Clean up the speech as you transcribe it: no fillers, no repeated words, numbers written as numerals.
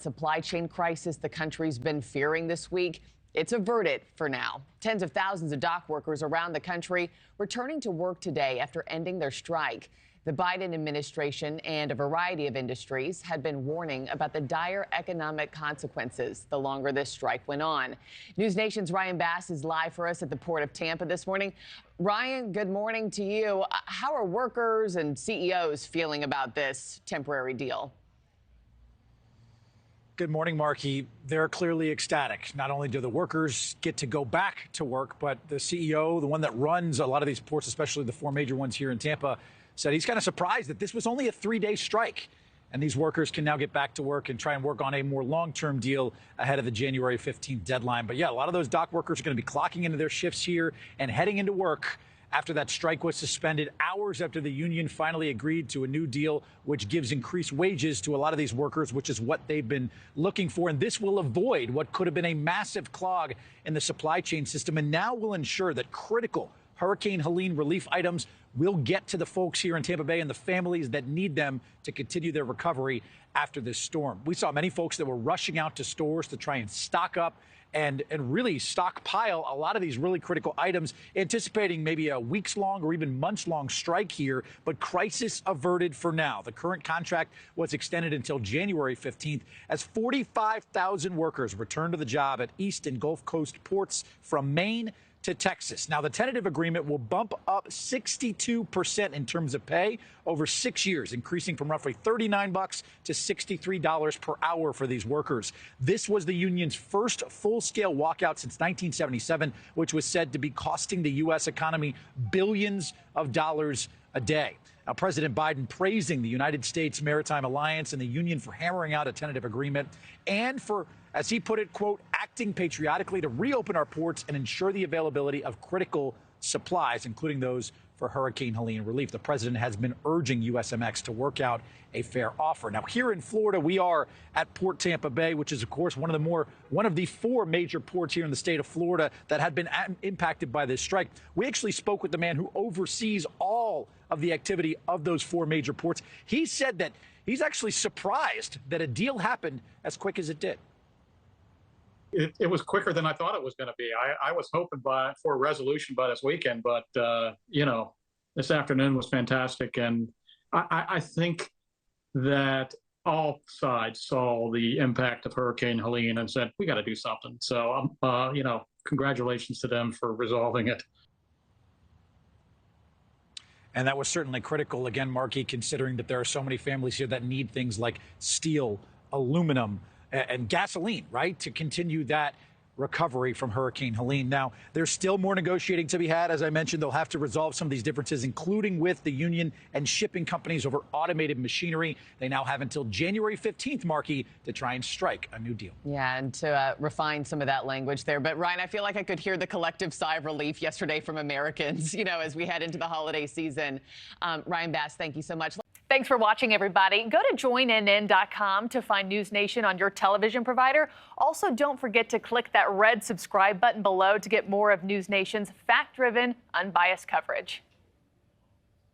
Supply chain crisis the country's been fearing this week. It's averted for now. Tens of thousands of dock workers around the country returning to work today after ending their strike. The Biden administration and a variety of industries had been warning about the dire economic consequences the longer this strike went on. NewsNation's Ryan Bass is live for us at the Port of Tampa this morning. Ryan, good morning to you. How are workers and CEOs feeling about this temporary deal? Good morning, Markie. They're clearly ecstatic. Not only do the workers get to go back to work, but the CEO, the one that runs a lot of these ports, especially the four major ones here in Tampa, said he's kind of surprised that this was only a 3-day strike. And these workers can now get back to work and try and work on a more long-term deal ahead of the January 15th deadline. But yeah, a lot of those dock workers are going to be clocking into their shifts here and heading into work after that strike was suspended, hours after the union finally agreed to a new deal, which gives increased wages to a lot of these workers, which is what they've been looking for. And this will avoid what could have been a massive clog in the supply chain system, and now will ensure that critical Hurricane Helene relief items will get to the folks here in Tampa Bay and the families that need them to continue their recovery after this storm. We saw many folks that were rushing out to stores to try and stock up and really stockpile a lot of these really critical items, anticipating maybe a weeks-long or even months-long strike here, but crisis averted for now. The current contract was extended until January 15th as 45,000 workers return to the job at East and Gulf Coast ports from Maine to Texas. Now, the tentative agreement will bump up 62% in terms of pay over 6 years, increasing from roughly $39 to $63 per hour for these workers. This was the union's first full-scale walkout since 1977, which was said to be costing the U.S. economy billions of dollars a day. Now, President Biden praising the United States Maritime Alliance and the union for hammering out a tentative agreement and for, as he put it, quote, acting patriotically to reopen our ports and ensure the availability of critical supplies, including those for Hurricane Helene relief. The president has been urging USMX to work out a fair offer. Now, here in Florida, we are at Port Tampa Bay, which is, of course, one of the four major ports here in the state of Florida that had been impacted by this strike. We actually spoke with the man who oversees all of the activity of those four major ports. He said that he's actually surprised that a deal happened as quick as it did. It was quicker than I thought it was going to be. I was hoping for a resolution by this weekend, but, this afternoon was fantastic. And I think that all sides saw the impact of Hurricane Helene and said, we got to do something. So, congratulations to them for resolving it. And that was certainly critical, again, Markie, considering that there are so many families here that need things like steel, aluminum, and gasoline, right, to continue that recovery from Hurricane Helene. Now, there's still more negotiating to be had. As I mentioned, they'll have to resolve some of these differences, including with the union and shipping companies over automated machinery. They now have until January 15th, Markie, to try and strike a new deal. Yeah, and to refine some of that language there. But, Ryan, I feel like I could hear the collective sigh of relief yesterday from Americans, as we head into the holiday season. Ryan Bass, thank you so much. Thanks for watching, everybody. Go to joinnn.com to find NewsNation on your television provider. Also, don't forget to click that red subscribe button below to get more of NewsNation's fact-driven, unbiased coverage.